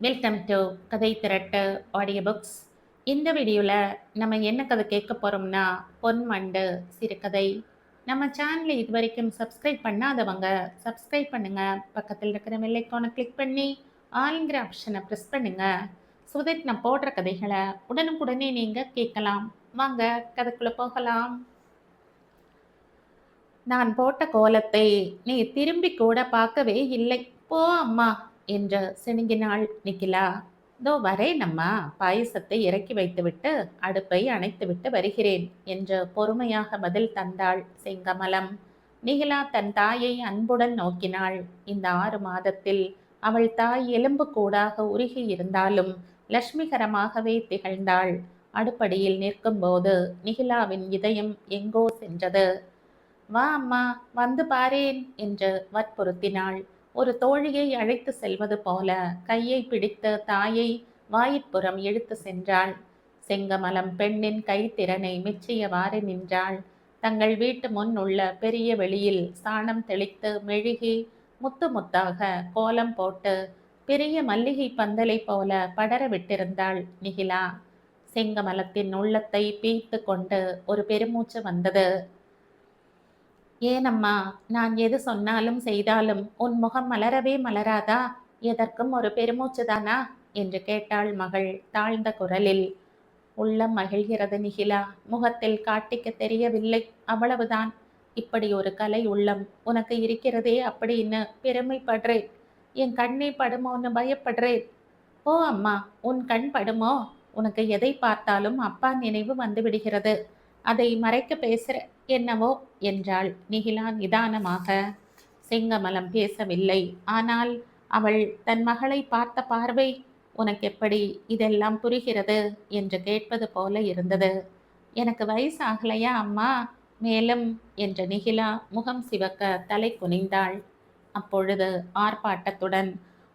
Welcome to கதை திரட்டு audio books. இந்த வீடியோவில் நம்ம என்ன கதை கேட்க போகிறோம்னா பொன்வண்டு சிறுகதை. நம்ம சேனலை இது வரைக்கும் சப்ஸ்கிரைப் பண்ணாதவங்க சப்ஸ்கிரைப் பண்ணுங்க. பக்கத்தில் இருக்கிற பெல் ஐகானை கிளிக் பண்ணி ஆளுங்கிற ஆப்ஷனை ப்ரெஸ் பண்ணுங்க. ஸோ தட் நான் போடுற கதைகளை உடனுக்குடனே நீங்கள் கேட்கலாம். வாங்க கதைக்குள்ளே போகலாம். நான் போட்ட கோலத்தை நீ திரும்பி கூட பார்க்கவே இல்லை. போ அம்மா என்று சிணுங்கினாள் நிகிலா. தோ வரேன் அம்மா, பாயசத்தை இறக்கி வைத்துவிட்டு அடுப்பை அணைத்துவிட்டு வருகிறேன் என்று பொறுமையாக பதில் தந்தாள் செங்கமலம். நிகிலா தன் தாயை அன்புடன் நோக்கினாள். இந்த 6 மாதத்தில் அவள் தாய் எலும்பு கூடாக உருகி இருந்தாலும் லட்சுமிகரமாகவே திகழ்ந்தாள். அடுப்படியில் நிற்கும்போது நிகிலாவின் இதயம் எங்கோ சென்றது. வா அம்மா, வந்து பாரேன் என்று வற்புறுத்தினாள். ஒரு தோழியை அழைத்து செல்வது போல கையை பிடித்து தாயை வாயிற்புறம் இழுத்து சென்றாள். செங்கமலம் பெண்ணின் கைத்திறனை மெச்சியவாறு நின்றாள். தங்கள் வீட்டு முன் உள்ள பெரிய வெளியில் சாணம் தெளித்து மெழுகி முத்து முத்தாக கோலம் போட்டு பெரிய மல்லிகை பந்தலை போல படர விட்டிருந்தாள் நிகிலா. செங்கமலத்தின் உள்ளத்தை பீய்த்து கொண்டு ஒரு பெருமூச்சு வந்தது. ஏனம்மா, நான் எது சொன்னாலும் செய்தாலும் உன் முகம் மலரவே மலராதா? எதற்கும் ஒரு பெருமூச்சுதானா என்று கேட்டாள் மகள் தாழ்ந்த குரலில். உள்ளம் மகிழ்கிறது நிகிலா, முகத்தில் காட்டிக்க தெரியவில்லை, அவ்வளவுதான். இப்படி ஒரு கலை உள்ளம் உனக்கு இருக்கிறதே அப்படின்னு பெருமைப்படுறேன். என் கண்ணே படுமோன்னு பயப்படுறேன். ஓ அம்மா, உன் கண் படுமோ? உனக்கு எதை பார்த்தாலும் அப்பா நினைவு வந்து விடுகிறது. அதை மறைக்க பேசுற என்னவோ என்றாள் நிகிலா நிதானமாக. செங்கமலம் பேசவில்லை. ஆனால் அவள் தன் மகளை பார்த்த பார்வை உனக்கு எப்படி இதெல்லாம் புரிகிறது என்று கேட்பது போல இருந்தது. எனக்கு வயசு ஆகலையா அம்மா மேலும் என்ற நிகிலா முகம் சிவக்க தலை குனிந்தாள். அப்பொழுது ஆர்ப்பாட்டத்துடன்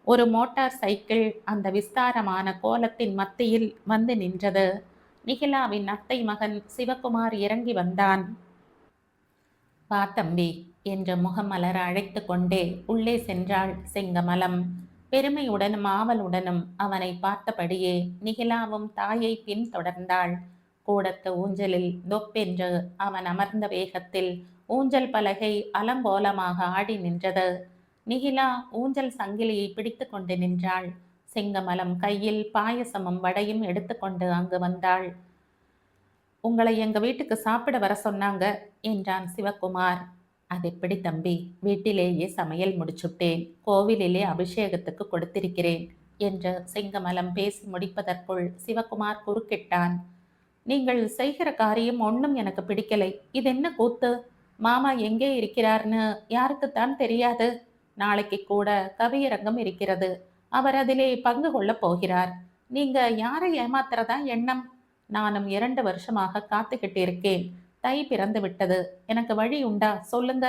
ஒரு மோட்டார் சைக்கிள் அந்த விஸ்தாரமான கோலத்தின் மத்தியில் வந்து நின்றது. நிகிலாவின் அத்தை மகன் சிவகுமார் இறங்கி வந்தான். வா தம்பி என்று முகமலர அழைத்து கொண்டே உள்ளே சென்றாள் செங்கமலம். பெருமையுடனும் ஆவலுடனும் அவனை பார்த்தபடியே நிகிலாவும் தாயை பின் தொடர்ந்தாள். கூடத்து ஊஞ்சலில் தொப்பென்று அவன் அமர்ந்த வேகத்தில் ஊஞ்சல் பலகை அலங்கோலமாக ஆடி நின்றது. நிகிலா ஊஞ்சல் சங்கிலியை பிடித்து கொண்டு நின்றாள். செங்கமலம் கையில் பாயசமும் வடையும் எடுத்துக்கொண்டு அங்கு வந்தாள். உங்களை எங்க வீட்டுக்கு சாப்பிட வர சொன்னாங்க என்றான் சிவகுமார். அது எப்படி தம்பி, வீட்டிலேயே சமையல் முடிச்சுட்டேன், கோவிலிலே அபிஷேகத்துக்கு கொடுத்திருக்கிறேன் என்று செங்கமலம் பேசி முடிப்பதற்குள் சிவகுமார் குறுக்கிட்டான். நீங்கள் செய்கிற காரியம் ஒன்றும் எனக்கு பிடிக்கலை. இது என்ன கூத்து? மாமா எங்கே இருக்கிறார்னு யாருக்குத்தான் தெரியாது. நாளைக்கு கூட கவியரங்கம் இருக்கிறது. அவர் அதிலே பங்கு கொள்ளப் போகிறார். நீங்க யாரை ஏமாத்துறதா எண்ணம்? நானும் 2 வருஷமாக காத்துக்கிட்டு இருக்கேன். தை பிறந்து விட்டது. எனக்கு வழி உண்டா சொல்லுங்க,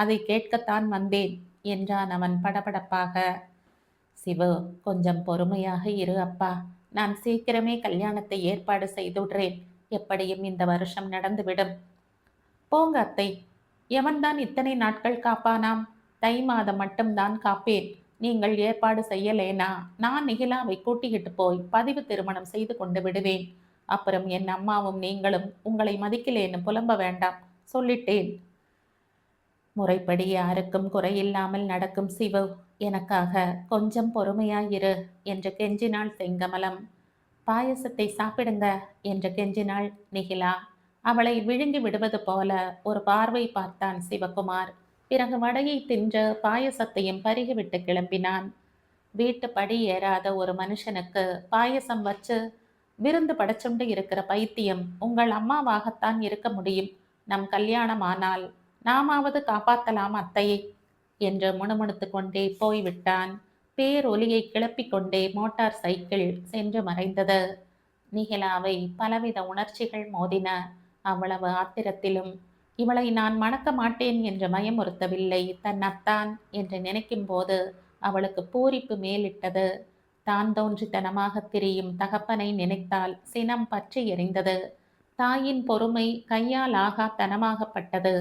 அதை கேட்கத்தான் வந்தேன் என்றான் அவன் படபடப்பாக. சிவு, கொஞ்சம் பொறுமையாக இரு அப்பா. நான் சீக்கிரமே கல்யாணத்தை ஏற்பாடு செய்துடுறேன். எப்படியும் இந்த வருஷம் நடந்துவிடும். போங்க அத்தை, எவன்தான் இத்தனை நாட்கள் காப்பானாம்? தை மாதம் மட்டும்தான் காப்பேன். நீங்கள் ஏற்பாடு செய்யலேனா நான் நிகிலாவை கூட்டிக்கிட்டு போய் பதிவு திருமணம் செய்து கொண்டு விடுவேன். அப்புறம் என் அம்மாவும் நீங்களும் உங்களை மதிக்கலேன்னு புலம்ப வேண்டாம், சொல்லிட்டேன். முறைப்படி யாருக்கும் குறையில்லாமல் நடக்கும் சிவு. எனக்காக கொஞ்சம் பொறுமையாயிரு என்று கெஞ்சினாள் செங்கமலம். பாயசத்தை சாப்பிடுங்க என்று கெஞ்சினாள் நிகிலா. அவளை விழுங்கி விடுவது போல ஒரு பார்வை பார்த்தான் சிவகுமார். பிறகு வடையை தின்று பாயசத்தையும் பருகிவிட்டு கிளம்பினான். வீட்டு படி ஏறாத ஒரு மனுஷனுக்கு பாயசம் வச்சு விருந்து படைச்சுண்டு இருக்கிற பைத்தியம் உங்கள் அம்மாவாகத்தான் இருக்க முடியும். நம் கல்யாணம் ஆனால் நாமாவது காப்பாத்தலாம் அத்தையை என்று முணுமுணுத்து கொண்டே போய்விட்டான். பேரொலியை கிளப்பிக் கொண்டே மோட்டார் சைக்கிள் சென்று மறைந்தது. நிகிலாவை பலவித உணர்ச்சிகள் மோதின. அவ்வளவு ஆத்திரத்திலும் இவளை நான் மணக்க மாட்டேன் என்று பயமுறுத்தவில்லை. தன் அத்தான் என்று நினைக்கும் போது அவளுக்கு பூரிப்பு மேலிட்டது. தான் தோன்றித்தனமாக திரியும் தகப்பனை நினைத்தால் சினம் பற்றி எரிந்தது. தாயின் பொறுமை கையால் ஆகாத்தனமாகப்பட்டது.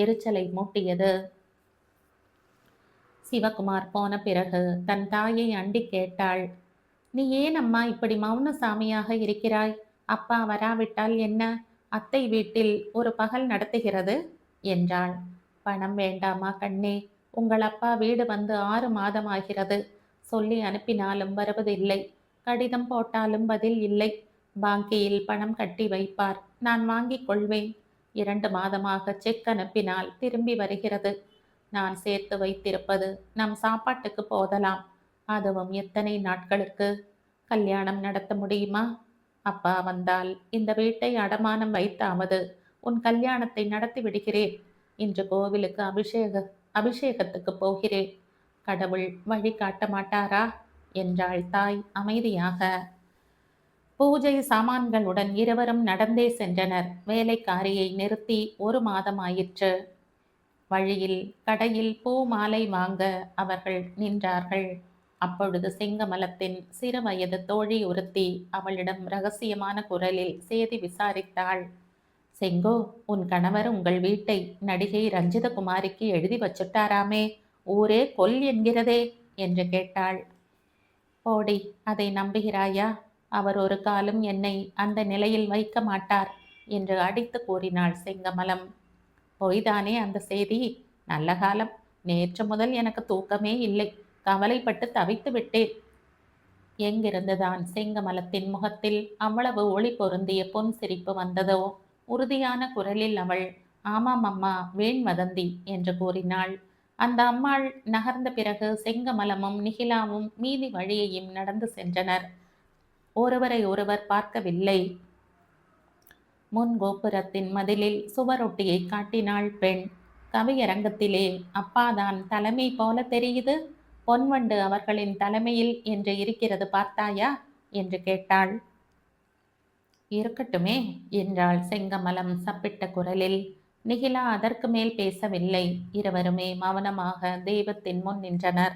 எரிச்சலை மூட்டியது. சிவகுமார் போன பிறகு தன் தாயை அண்டி கேட்டாள். நீ ஏன் அம்மா இப்படி மௌன சாமியாக இருக்கிறாய்? அப்பா வராவிட்டால் என்ன? அத்தை வீட்டில் ஒரு பகல் நடத்துகிறது என்றாள். பணம் வேண்டாமா கண்ணே? உங்கள் அப்பா வீடு வந்து 6 மாதமாகிறது. சொல்லி அனுப்பினாலும் வருவதில்லை. கடிதம் போட்டாலும் பதில் இல்லை. பாங்கியில் பணம் கட்டி வைப்பார். நான் வாங்கிக் கொள்வேன். 2 மாதமாக செக் அனுப்பினால் திரும்பி வருகிறது. நான் சேர்த்து வைத்திருப்பது நம் சாப்பாட்டுக்கு போதலாம். அதுவும் எத்தனை நாட்களுக்கு? கல்யாணம் நடத்த முடியுமா? அப்பா வந்தால் இந்த வீட்டை அடமானம் வைத்தாவது உன் கல்யாணத்தை நடத்தி விடுகிறேன். இன்று கோவிலுக்கு அபிஷேகத்துக்கு போகிறேன். கடவுள் வழி காட்ட மாட்டாரா என்றாள் தாய் அமைதியாக. பூஜை சாமான்களுடன் இருவரும் நடந்தே சென்றனர். வேலைக்காரியை நிறுத்தி 1 மாதம் ஆயிற்று. வழியில் கடையில் பூ மாலை வாங்க அவர்கள் நின்றார்கள். அப்பொழுது செங்கமலத்தின் சிறு வயது தோழி ஒருத்தி அவளிடம் ரகசியமான குரலில் சேதி விசாரித்தாள். செங்கோ, உன் கணவர் உங்கள் வீட்டை நடிகை ரஞ்சிதகுமாரிக்கு எழுதி வச்சுட்டாராமே, ஊரே கொல் என்கிறதே என்று கேட்டாள். போடி, அதை நம்புகிறாயா? அவர் ஒரு காலம் என்னை அந்த நிலையில் வைக்க மாட்டார் என்று அடித்து கூறினாள் செங்கமலம். பொய்தானே அந்த செய்தி? நல்ல காலம். நேற்று முதல் எனக்கு தூக்கமே இல்லை. கவலைப்பட்டு தவித்து விட்டேன். எங்கிருந்துதான் செங்கமலத்தின் முகத்தில் அவ்வளவு ஒளி பொருந்திய பொன் சிரிப்பு வந்ததோ? உறுதியான குரலில் அவள், ஆமாம் அம்மா, வேண் வதந்தி என்று கூறினாள். அந்த அம்மாள் நகர்ந்த பிறகு செங்கமலமும் நிகிலாவும் மீதி வழியையும் நடந்து சென்றனர். ஒருவரை ஒருவர் பார்க்கவில்லை. முன் கோபுரத்தின் மதிலில் சுவரொட்டியை காட்டினாள் பெண். கவியரங்கத்திலே அப்பாதான் தலைமை போல தெரியுது. பொன்வண்டு அவர்களின் தலைமையில் என்று இருக்கிறது பார்த்தாயா என்று கேட்டாள். இருக்கட்டுமே என்றாள் செங்கமலம் சப்பிட்ட குரலில். நிகிலா அதற்கு மேல் பேசவில்லை. இருவருமே மௌனமாக தெய்வத்தின் முன் நின்றனர்.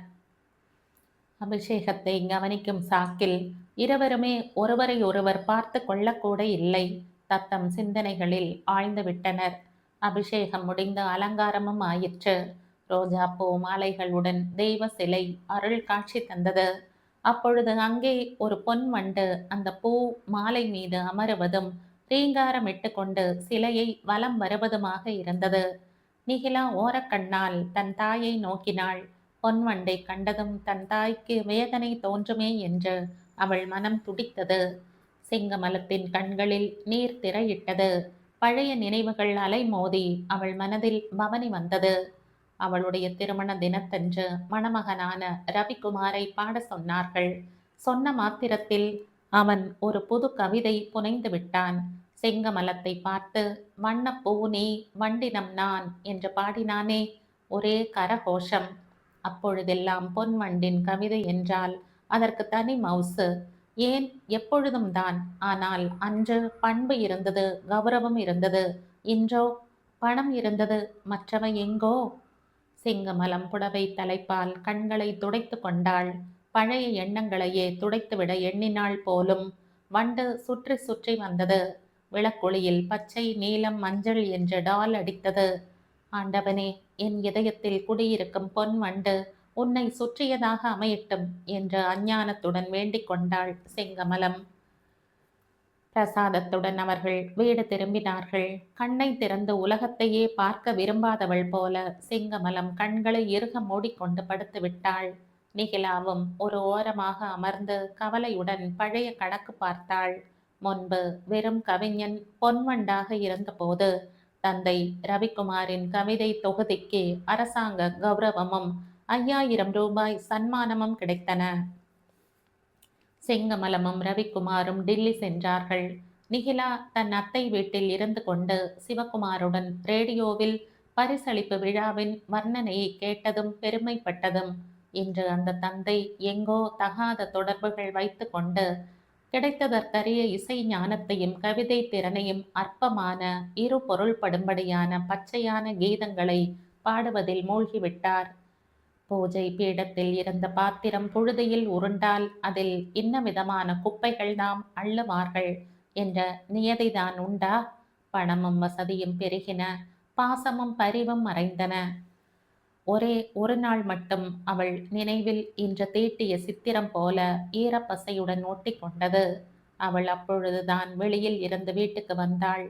அபிஷேகத்தை கவனிக்கும் சாக்கில் இருவருமே ஒருவரை ஒருவர் பார்த்து கொள்ளக்கூட இல்லை. தத்தம் சிந்தனைகளில் ஆழ்ந்து விட்டனர். அபிஷேகம் முடிந்து அலங்காரமும் ஆயிற்று. ரோஜா பூ மாலைகளுடன் தெய்வ சிலை அருள் காட்சி தந்தது. அப்பொழுது அங்கே ஒரு பொன் வண்டு அந்த பூ மாலை மீது அமருவதும் ரீங்காரமிட்டு கொண்டு சிலையை வலம் வருவதுமாக இருந்தது. நிகிலா ஓரக்கண்ணால் தன் தாயை நோக்கினாள். பொன்வண்டை கண்டதும் தன் தாய்க்கு வேதனை தோன்றுமே என்று அவள் மனம் துடித்தது. செங்கமலத்தின் கண்களில் நீர் திரையிட்டது. பழைய நினைவுகள் அலைமோதி அவள் மனதில் பவனி வந்தது. அவளுடைய திருமண தினத்தன்று மணமகனான ரவிக்குமாரை பாட சொன்னார்கள். சொன்ன மாத்திரத்தில் அவன் ஒரு புது கவிதை புனைந்து விட்டான். செங்கமலத்தை பார்த்து வண்ணப்பூ நீ வண்டினம் நான் என்று பாடினானே, ஒரே கரகோஷம். அப்பொழுதெல்லாம் பொன் வண்டின் கவிதை என்றால் அதற்கு தனி மவுசு. ஏன், எப்பொழுதும் தான். ஆனால் அன்று பண்பு இருந்தது, கௌரவம் இருந்தது. இன்றோ பணம் இருந்தது, மற்றவை எங்கோ? செங்கமலம் புடவை தலைப்பால் கண்களை துடைத்து கொண்டாள். பழைய எண்ணங்களையே துடைத்துவிட எண்ணினாள் போலும். வண்டு சுற்றி சுற்றி வந்தது. விளக்குழியில் பச்சை, நீலம், மஞ்சள் என்று டால் அடித்தது. ஆண்டவனே, என் இதயத்தில் குடியிருக்கும் பொன் வண்டு உன்னை சுற்றியதாக அமையட்டும் என்று அஞ்ஞானத்துடன் வேண்டிக் கொண்டாள் செங்கமலம். பிரசாதத்துடன் அவர்கள் வீடு திரும்பினார்கள். கண்ணை திறந்து உலகத்தையே பார்க்க விரும்பாதவள் போல செங்கமலம் கண்களை இறுக மூடிக்கொண்டு படுத்து விட்டாள். நிகிலாவும் ஒரு ஓரமாக அமர்ந்து கவலையுடன் பழைய கணக்கு பார்த்தாள். முன்பு வெறும் கவிஞன் பொன்வண்டாக இருந்தபோது தந்தை ரவிக்குமாரின் கவிதை தொகுதிக்கு அரசாங்க கௌரவமும் 5000 ரூபாய் சன்மானமும் கிடைத்தன. செங்கமலமும் ரவிக்குமாரும் டில்லி சென்றார்கள். நிகிலா தன் அத்தை வீட்டில் இருந்து கொண்டு சிவகுமாருடன் ரேடியோவில் பரிசளிப்பு விழாவின் வர்ணனையை கேட்டதும் பெருமைப்பட்டதும் இன்று அந்த தந்தை எங்கோ தகாத தொடர்புகள் வைத்து கொண்டு கிடைத்ததற்கரிய இசை ஞானத்தையும் கவிதை திறனையும் அற்பமான இரு பொருள்படும்படியான பச்சையான கீதங்களை பாடுவதில் மூழ்கிவிட்டார். பூஜை பீடத்தில் இருந்த பாத்திரம் புழுதியில் உருண்டால் அதில் இன்ன விதமான குப்பைகள் தாம் அள்ளுவார்கள் என்ற நியதிதான் உண்டா? பணமும் வசதியும் பெருகின. பாசமும் பரிவும் மறைந்தன. ஒரே ஒரு நாள் மட்டும் அவள் நினைவில் இன்று தீட்டிய சித்திரம் போல ஈரப்பசையுடன் ஒட்டிக்கொண்டது. அவள் அப்பொழுதுதான் வெளியில் இருந்து வீட்டுக்கு வந்தாள்.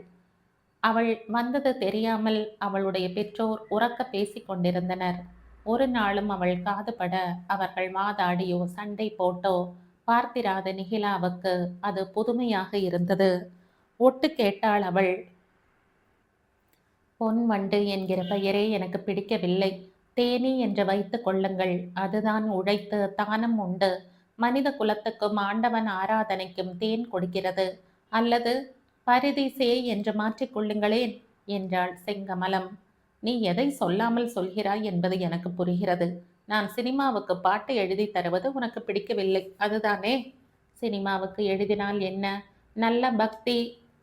அவள் வந்தது தெரியாமல் அவளுடைய பெற்றோர் உரக்க பேசிக் கொண்டிருந்தனர். ஒரு நாளும் அவள் காதுபட அவர்கள் வாதாடியோ சண்டை போட்டோ பார்த்திராத நிகிலாவுக்கு அது புதுமையாக இருந்தது. ஒட்டு கேட்டாள் அவள். பொன் வண்டு என்கிற பெயரே எனக்கு பிடிக்கவில்லை. தேனீ என்று வைத்துக் கொள்ளுங்கள். அதுதான் உழைத்து தானம் உண்டு மனித குலத்துக்கும் ஆண்டவன் ஆராதனைக்கும் தேன் கொடுக்கிறது. அல்லது பரிதிசே என்று மாற்றிக்கொள்ளுங்களேன் என்றாள் செங்கமலம். நீ எதை சொல்லாமல் சொல்கிறாய் என்பது எனக்கு புரிகிறது. நான் சினிமாவுக்கு பாட்டு எழுதி தருவது உனக்கு பிடிக்கவில்லை, அதுதானே? சினிமாவுக்கு எழுதினால் என்ன? நல்ல பக்தி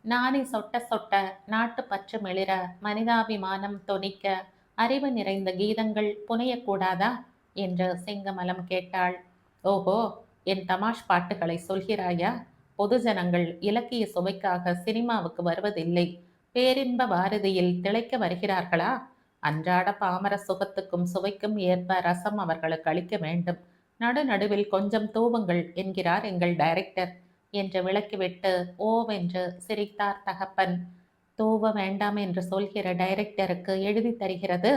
நாணி சொட்ட சொட்ட நாட்டு பற்று மிளிர மனிதாபிமானம் தொனிக்க அறிவு நிறைந்த கீதங்கள் புனையக்கூடாதா என்று செங்கமலம் கேட்டாள். ஓஹோ, என் தமாஷ் பாட்டுகளை சொல்கிறாயா? பொதுஜனங்கள் இலக்கிய சுவைக்காக சினிமாவுக்கு வருவதில்லை, பேரின்ப பாரதியில் திளைக்க வருகிறார்களா? அன்றாட பாமர சுகத்துக்கும் சுவைக்கும் ஏற்ப ரசம் அவர்களுக்கு அளிக்க வேண்டும். நடுநடுவில் கொஞ்சம் தூவுங்கள் என்கிறார் எங்கள் டைரக்டர் என்று விளக்கிவிட்டு ஓவென்று சிரித்தார் தகப்பன். தூவ வேண்டாம் என்று சொல்கிற டைரக்டருக்கு எழுதி தருகிறது.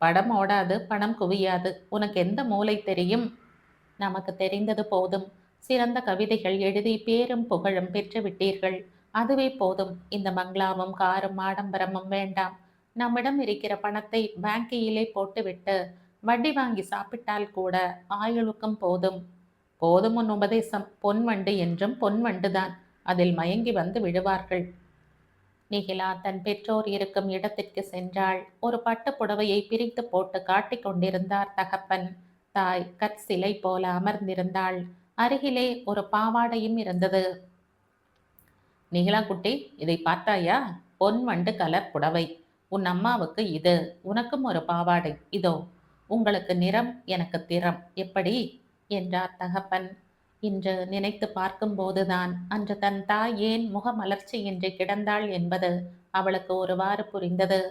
படம் ஓடாது, பணம் குவியாது. உனக்கு எந்த மூலை தெரியும்? நமக்கு தெரிந்தது போதும். சிறந்த கவிதைகள் எழுதி பேரும் புகழும் பெற்றுவிட்டீர்கள். அதுவே போதும். இந்த பங்களாவும் காரும் ஆடம்பரமும் வேண்டாம். நம்மிடம் இருக்கிற பணத்தை பேங்கிலே போட்டுவிட்டு வட்டி வாங்கி சாப்பிட்டால் கூட ஆயுளுக்கும் போதும். போதும் உன் உபதேசம். பொன் வண்டு என்றும் பொன் வண்டுதான். அதில் மயங்கி வந்து விழுவார்கள். நிகிலா தன் பெற்றோர் இருக்கும் இடத்திற்கு சென்றாள். ஒரு பட்டு புடவையை பிரித்து போட்டு காட்டிக் கொண்டிருந்தார் தகப்பன். தாய் கற்சிலை போல அமர்ந்திருந்தாள். அருகிலே ஒரு பாவாடையும் இருந்தது. நிகிலா குட்டி, இதை பார்த்தாயா? பொன் வண்டு கலர் புடவை. உன் அம்மாவுக்கு இது, உனக்கும் ஒரு பாவாடை இதோ. உங்களுக்கு நிறம், எனக்கு திறம். எப்படி என்றார் தகப்பன். இன்று நினைத்து பார்க்கும்போதுதான் அன்று தன் தாய் ஏன் முகமலர்ச்சியின்றி கிடந்தாள் என்பது அவளுக்கு ஒருவாறு புரிந்தது.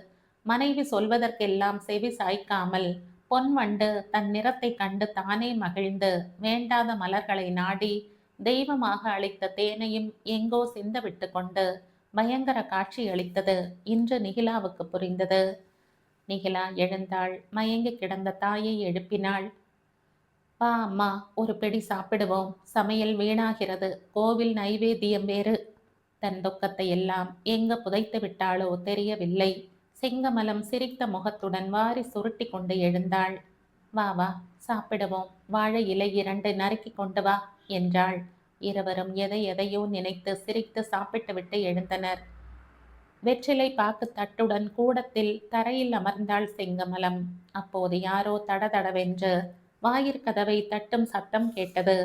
மனைவி சொல்வதற்கெல்லாம் செவி சாய்க்காமல் பொன் வண்டு தன் நிறத்தை கண்டு தானே மகிழ்ந்து வேண்டாத மலர்களை நாடி தெய்வமாக அளித்த தேனையும் எங்கோ சிந்த விட்டு கொண்டு பயங்கர காட்சி அளித்தது இன்று நிகிலாவுக்கு புரிந்தது. நிகிலா எழுந்தாள். மயங்கி கிடந்த தாயை எழுப்பினாள். வா அம்மா, ஒரு பிடி சாப்பிடுவோம். சமையல் வீணாகிறது. கோவில் நைவேத்தியம் வேறு. தன் துக்கத்தை எல்லாம் எங்க புதைத்து விட்டாளோ தெரியவில்லை. செங்கமலம் சிரித்த முகத்துடன் வாரி சுருட்டி கொண்டு எழுந்தாள். வா வா, சாப்பிடுவோம். வாழை இலை 2 நறுக்கி கொண்டு வா என்றாள். இருவரும் எதை எதையோ நினைத்து சிரித்து சாப்பிட்டுவிட்டு எழுந்தனர். வெற்றிலை பாக்கு தட்டுடன் கூடத்தில் தரையில் அமர்ந்தாள் செங்கமலம். அப்போது யாரோ தடதடவென்று வாயிற்கதவை தட்டும் சத்தம் கேட்டது.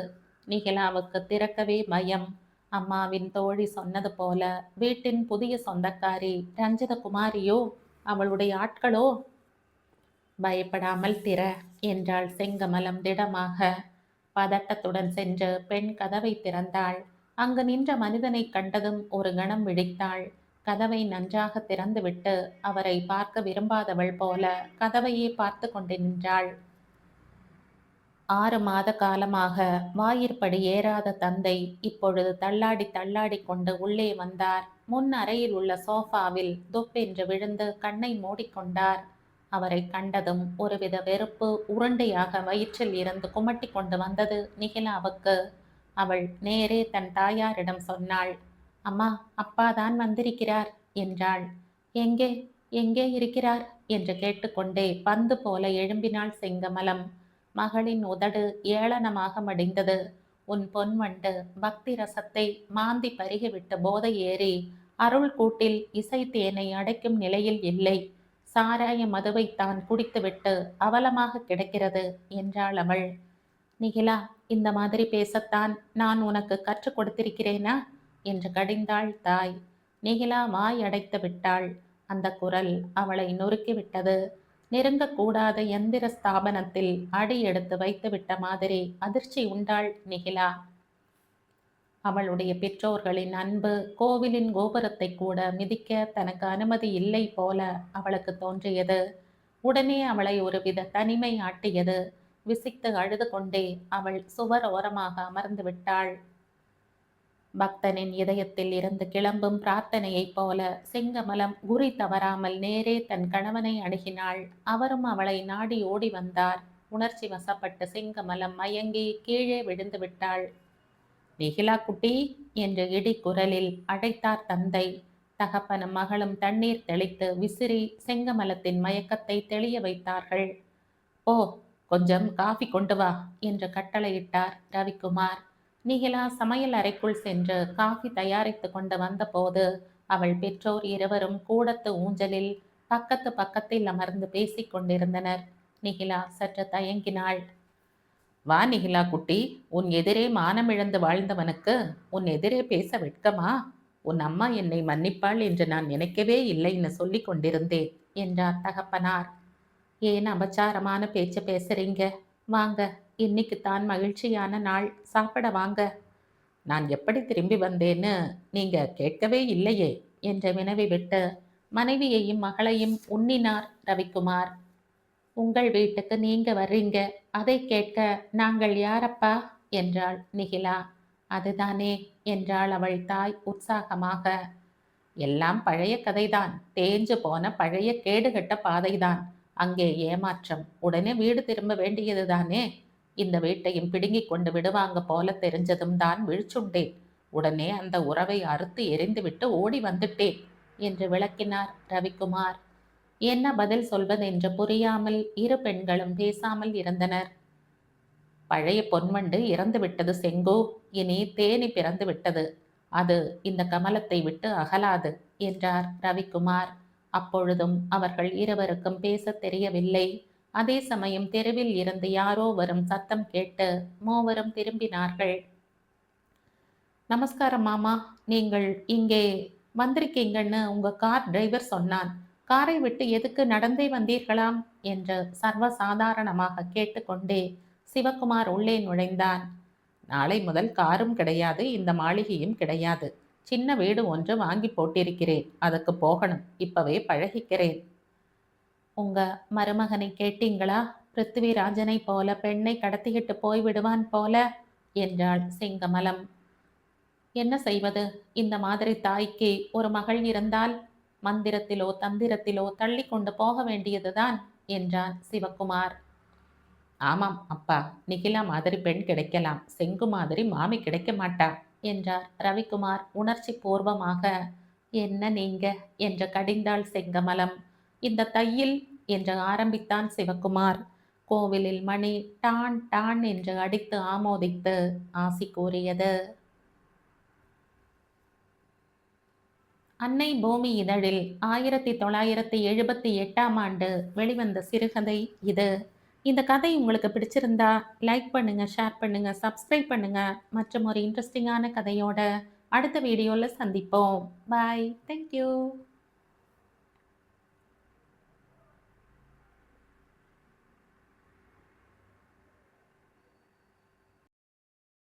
நிகிலாவுக்கு திறக்கவே பயம். அம்மாவின் தோழி சொன்னது போல வீட்டின் புதிய சொந்தக்காரி ரஞ்சித குமாரியோ, அவளுடைய ஆட்களோ? பயப்படாமல் திற என்றாள் செங்கமலம் திடமாக. பதட்டத்துடன் சென்று பெண் கதவை திறந்தாள். அங்கு நின்ற மனிதனை கண்டதும் ஒரு கணம் விழித்தாள். கதவை நன்றாக திறந்துவிட்டு அவரை பார்க்க விரும்பாதவள் போல கதவையே பார்த்து கொண்டு நின்றாள். 6 மாத காலமாக வாயிற்படி ஏறாத தந்தை இப்பொழுது தள்ளாடி தள்ளாடி கொண்டு உள்ளே வந்தார். முன் அறையில் உள்ள சோஃபாவில் தொப்பென்று விழுந்து கண்ணை மூடிக்கொண்டார். அவரை கண்டதும் ஒருவித வெறுப்பு உருண்டையாக வயிற்றில் இருந்து குமட்டி கொண்டு வந்தது நிகிலாவுக்கு. அவள் நேரே தன் தாயாரிடம் சொன்னாள். அம்மா, அப்பாதான் வந்திருக்கிறார் என்றாள். எங்கே எங்கே இருக்கிறார் என்று கேட்டுக்கொண்டே பந்து போல எழும்பினாள் செங்கமலம். மகளின் உதடு ஏளனமாக மடிந்தது. உன் பொன்வண்டு பக்தி ரசத்தை மாந்தி பருகிவிட்டு போதை ஏறி அருள் கூட்டில் இசை தேனை அடைக்கும் நிலையில் இல்லை. சாராய மதுவை தான் குடித்துவிட்டு அவலமாக கிடக்கிறது என்றாள் அவள். நிகிலா, இந்த மாதிரி பேசத்தான் நான் உனக்கு கற்றுக் கொடுத்திருக்கிறேனா என்று கடிந்தாள் தாய். நிகிலா வாய் அடைத்து விட்டாள். அந்த குரல் அவளை நொறுக்கிவிட்டது. நெருங்கக்கூடாத எந்திர ஸ்தாபனத்தில் அடி எடுத்து வைத்து விட்ட மாதிரி அதிர்ச்சி உண்டாள் நிகிலா. அவளுடைய பெற்றோர்களின் அன்பு கோவிலின் கோபுரத்தை கூட மிதிக்க தனக்கு அனுமதி இல்லை போல அவளுக்கு தோன்றியது. உடனே அவளை ஒருவித தனிமை ஆட்டியது. விசித்து அழுது கொண்டே அவள் சுவர் ஓரமாக அமர்ந்து விட்டாள். பக்தனின் இதயத்தில் இருந்து கிளம்பும் பிரார்த்தனையைப் போல செங்கமலம் குறி தவறாமல் நேரே தன் கணவனை அணுகினாள். அவரும் அவளை நாடி ஓடி வந்தார். உணர்ச்சி வசப்பட்ட செங்கமலம் மயங்கி கீழே விழுந்து விட்டாள். நிகிலா குட்டி என்று இடி குரலில் அழைத்தார் தந்தை. தகப்பனும் மகளும் தண்ணீர் தெளித்து விசிறி செங்கமலத்தின் மயக்கத்தை தெளிய வைத்தார்கள். ஓ, கொஞ்சம் காஃபி கொண்டு வா என்று கட்டளையிட்டார் ரவிக்குமார். நிகிலா சமையல் அறைக்குள் சென்று காஃபி தயாரித்து கொண்டு வந்தபோது அவள் பெற்றோர் இருவரும் கூடத்து ஊஞ்சலில் பக்கத்து பக்கத்தில் அமர்ந்து பேசிக் கொண்டிருந்தனர். நிகிலா சற்று தயங்கினாள். வா நிகிலா குட்டி, உன் எதிரே மானமிழந்து வாழ்ந்தவனுக்கு உன் எதிரே பேச வெட்கமா? உன் அம்மா என்னை மன்னிப்பாள் என்று நான் நினைக்கவே இல்லைன்னு சொல்லி கொண்டிருந்தேன் என்றார் தகப்பனார். ஏன் அபச்சாரமான பேச்சு பேசுறீங்க? வாங்க, இன்னைக்கு தான் மகிழ்ச்சியான நாள், சாப்பிட வாங்க. நான் எப்படி திரும்பி வந்தேன்னு நீங்க கேட்கவே இல்லையே என்று வினவி விட்டு மனைவியையும் மகளையும் உண்ணினார் ரவிக்குமார். உங்கள் வீட்டுக்கு நீங்க வர்றீங்க, அதை கேட்க நாங்கள் யாரப்பா என்றாள் நிகிலா. அதுதானே என்றாள் அவள் தாய் உற்சாகமாக. எல்லாம் பழைய கதைதான், தேஞ்சு போன பழைய கேடுகட்ட பாதைதான். அங்கே ஏமாற்றம், உடனே வீடு திரும்ப வேண்டியதுதானே. இந்த வீட்டையும் பிடுங்கி கொண்டு விடுவாங்க போல தெரிஞ்சதும் தான் விழிச்சுண்டேன். உடனே அந்த உறவை அறுத்து எரிந்துவிட்டு ஓடி வந்துட்டேன் என்று விளக்கினார் ரவிக்குமார். என்ன பதில் சொல்வதென்று புரியாமல் இரு பெண்களும் பேசாமல் இருந்தனர். பழைய பொன்வண்டு இறந்து விட்டது செங்கோ, இனி தேனி பிறந்து விட்டது. அது இந்த கமலத்தை விட்டு அகலாது என்றார் ரவிக்குமார். அப்பொழுதும் அவர்கள் இருவருக்கும் பேச தெரியவில்லை. அதே சமயம் தெருவில் இருந்து யாரோ வரும் சத்தம் கேட்டு மூவரும் திரும்பினார்கள். நமஸ்காரம் மாமா, நீங்கள் இங்கே வந்திருக்கீங்கன்னு உங்க கார் டிரைவர் சொன்னான். காரை விட்டு எதுக்கு நடந்தே வந்தீர்களாம் என்று சர்வசாதாரணமாக கேட்டுக்கொண்டே சிவகுமார் உள்ளே நுழைந்தான். நாளை முதல் காரும் கிடையாது, இந்த மாளிகையும் கிடையாது. சின்ன வீடு ஒன்று வாங்கி போட்டிருக்கிறேன், அதுக்கு போகணும். இப்பவே பழகிக்கிறேன். உங்க மருமகனை கேட்டீங்களா? பிருத்திவிராஜனை போல பெண்ணை கடத்திக்கிட்டு போய்விடுவான் போல என்றாள் செங்கமலம். என்ன செய்வது? இந்த மாதிரி தாய்க்கு ஒரு மகள் இருந்தால் மந்திரத்திலோ தந்திரத்திலோ தள்ளி கொண்டு போக வேண்டியதுதான் என்றான் சிவகுமார். ஆமாம் அப்பா, நிகிலா மாதிரி பெண் கிடைக்கலாம், செங்கு மாதிரி மாமி கிடைக்க மாட்டா என்றார் ரவிக்குமார் உணர்ச்சி பூர்வமாக. என்ன நீங்க என்று கடிந்தாள் செங்கமலம். இந்த தையில் என்று ஆரம்பித்தான் சிவகுமார். கோவிலில் மணி டான் டான் என்று அடித்து ஆமோதித்து ஆசி கூறியது. அன்னை பூமி இதழில் 1978ஆம் ஆண்டு வெளிவந்த சிறுகதை இது. இந்த கதை உங்களுக்கு பிடிச்சிருந்தா லைக் பண்ணுங்க, ஷேர் பண்ணுங்க, சப்ஸ்கிரைப் பண்ணுங்க. மற்றும் ஒரு இன்ட்ரெஸ்டிங்கான கதையோட அடுத்த வீடியோவில் சந்திப்போம். பாய், தேங்க்யூ.